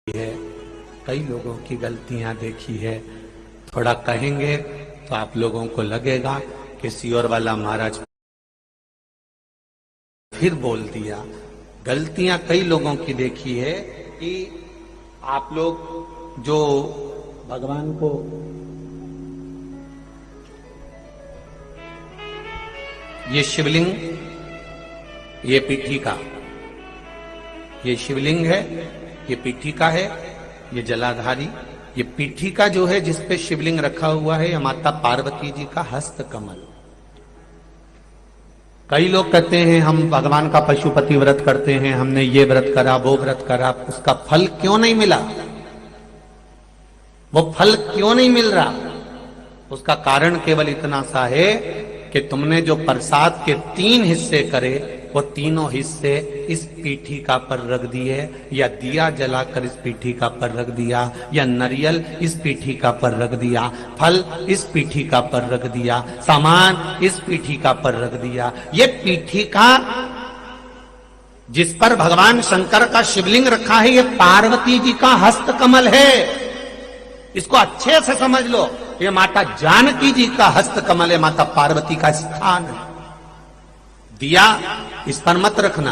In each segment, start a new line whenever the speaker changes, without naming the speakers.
है, कई लोगों की गलतियां देखी है। थोड़ा कहेंगे तो आप लोगों को लगेगा कि सियोर वाला महाराज फिर बोल दिया। गलतियां कई लोगों की देखी है कि आप लोग जो भगवान को ये शिवलिंग, ये पीठिका, ये शिवलिंग है, ये पीठिका है, ये जलाधारी, ये पीठिका जो है जिस पे शिवलिंग रखा हुआ है, ये माता पार्वती जी का हस्त कमल। कई लोग कहते हैं हम भगवान का पशुपति व्रत करते हैं, हमने ये व्रत करा, वो व्रत करा, उसका फल क्यों नहीं मिला? वो फल क्यों नहीं मिल रहा? उसका कारण केवल इतना सा है कि तुमने जो प्रसाद के 3 हिस्से करे, वो तीनों हिस्से इस पीठिका पर रख दिए, या दिया जलाकर इस पीठिका पर रख दिया, या नारियल इस पीठिका पर रख दिया, फल इस पीठिका पर रख दिया, सामान इस पीठिका पर रख दिया। ये पीठिका जिस पर भगवान शंकर का शिवलिंग रखा है, ये पार्वती जी का हस्त कमल है। इसको अच्छे से समझ लो, ये माता जानकी जी का हस्त कमल है, माता पार्वती का स्थान है। दिया इस पर मत रखना।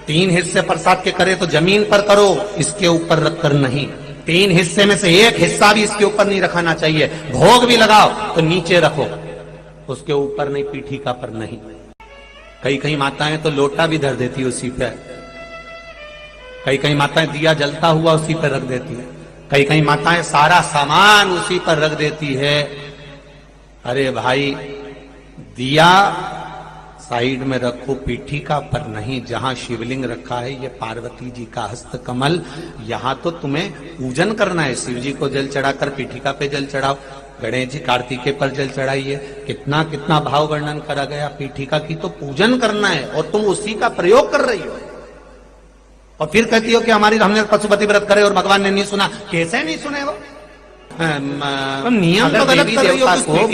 3 हिस्से प्रसाद के करे तो जमीन पर करो, इसके ऊपर रखकर नहीं। 3 हिस्से में से 1 हिस्सा भी इसके ऊपर नहीं रखाना चाहिए। भोग भी लगाओ तो नीचे रखो, उसके ऊपर नहीं, पीठिका पर नहीं। कई माताएं तो लोटा भी धर देती उसी पे, कई माताएं दिया जलता हुआ उसी पर रख देती है, कई माताएं सारा सामान उसी पर रख देती है। अरे भाई, दिया साइड में रखो, पीठिका पर नहीं। जहां शिवलिंग रखा है, ये पार्वती जी का हस्त कमल, यहां तो तुम्हें पूजन करना है। शिव जी को जल चढ़ाकर पीठिका पे जल चढ़ाओ, गणेश जी कार्तिके पर जल चढ़ाइए। कितना कितना भाव वर्णन करा गया। पीठिका की तो पूजन करना है और तुम उसी का प्रयोग कर रही हो, और फिर कहती हो कि हमने पशुपति व्रत करे और भगवान ने नहीं सुना। कैसे नहीं सुने? वो नियम तो गलत कर रही हो।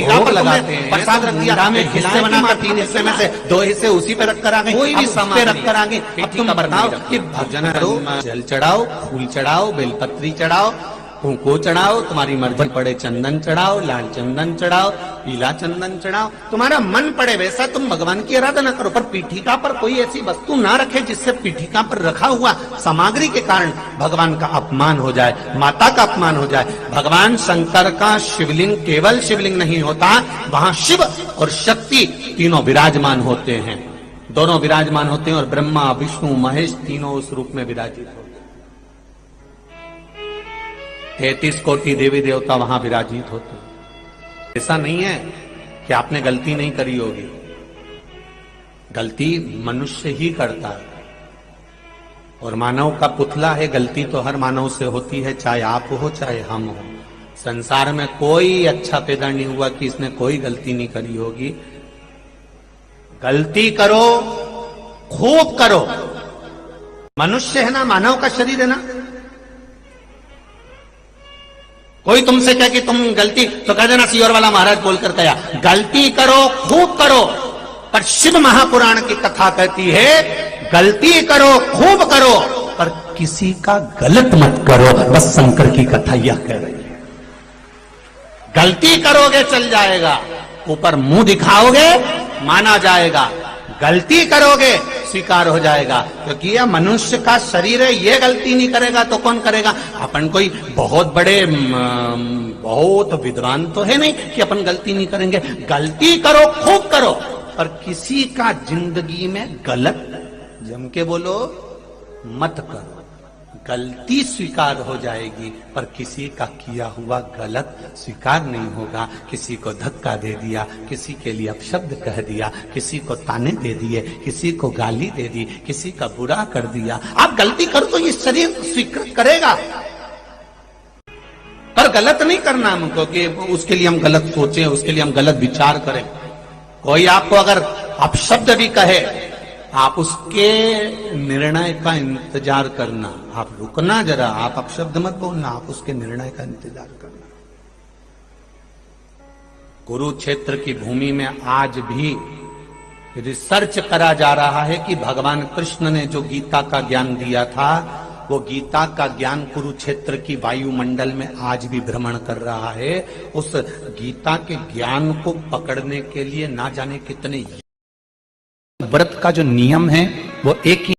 भोग लगाते हैं, प्रसाद रख दिया, हिस्से बनाकर 3 हिस्से में से 2 हिस्से उसी पे रख कर आ गए, कोई भी सामान रख कर आ गए। अब तुम बताओ कि भजन करो, जल चढ़ाओ, फूल चढ़ाओ, बेलपत्री चढ़ाओ, कुंको चढ़ाओ, तुम्हारी मर्जी पड़े चंदन चढ़ाओ, लाल चंदन चढ़ाओ, पीला चंदन चढ़ाओ, तुम्हारा मन पड़े वैसा तुम भगवान की आराधना करो। पर पीठिका पर कोई ऐसी वस्तु ना रखे जिससे पीठिका पर रखा हुआ सामग्री के कारण भगवान का अपमान हो जाए, माता का अपमान हो जाए। भगवान शंकर का शिवलिंग केवल शिवलिंग नहीं होता, वहां शिव और शक्ति तीनों विराजमान होते हैं, दोनों विराजमान होते हैं, और ब्रह्मा विष्णु महेश तीनों उस रूप में विराजित होते हैं। 33 कोटि देवी देवता वहां विराजित होते हैं। ऐसा नहीं है कि आपने गलती नहीं करी होगी, गलती मनुष्य ही करता है, और मानव का पुतला है। गलती तो हर मानव से होती है, चाहे आप हो चाहे हम हो। संसार में कोई अच्छा पैदा नहीं हुआ कि इसने कोई गलती नहीं करी होगी। गलती करो, खूब करो। मनुष्य है ना, मानव का शरीर है ना। कोई तुमसे कहे कि तुम गलती, तो कह देना सियोर वाला महाराज बोलकर कहा, गलती करो, खूब करो। पर शिव महापुराण की कथा कहती है, गलती करो, खूब करो, पर किसी का गलत मत करो। बस शंकर की कथा यह कह रही है। गलती करोगे चल जाएगा, ऊपर मुंह दिखाओगे माना जाएगा, गलती करोगे स्वीकार हो जाएगा। क्योंकि यह मनुष्य का शरीर है, ये गलती नहीं करेगा तो कौन करेगा? अपन कोई बहुत बड़े बहुत विद्वान तो है नहीं कि अपन गलती नहीं करेंगे। गलती करो, खूब करो, पर किसी का जिंदगी में गलत, जम के बोलो, मत करो। गलती स्वीकार हो जाएगी, पर किसी का किया हुआ गलत स्वीकार नहीं होगा। किसी को धक्का दे दिया, किसी के लिए अपशब्द कह दिया, किसी को ताने दे दिए, किसी को गाली दे दी, किसी का बुरा कर दिया। आप गलती करो तो ये शरीर स्वीकृत करेगा, पर गलत नहीं करना हमको कि उसके लिए हम गलत सोचें, उसके लिए हम गलत विचार करें। कोई आपको अगर अपशब्द भी कहे, आप उसके निर्णय का इंतजार करना। आप रुकना जरा, आप अपशब्द मत बोलना, आप उसके निर्णय का इंतजार करना। कुरुक्षेत्र की भूमि में आज भी रिसर्च करा जा रहा है कि भगवान कृष्ण ने जो गीता का ज्ञान दिया था, वो गीता का ज्ञान कुरुक्षेत्र की वायुमंडल में आज भी भ्रमण कर रहा है। उस गीता के ज्ञान को पकड़ने के लिए ना जाने कितने व्रत का जो नियम है वो एक ही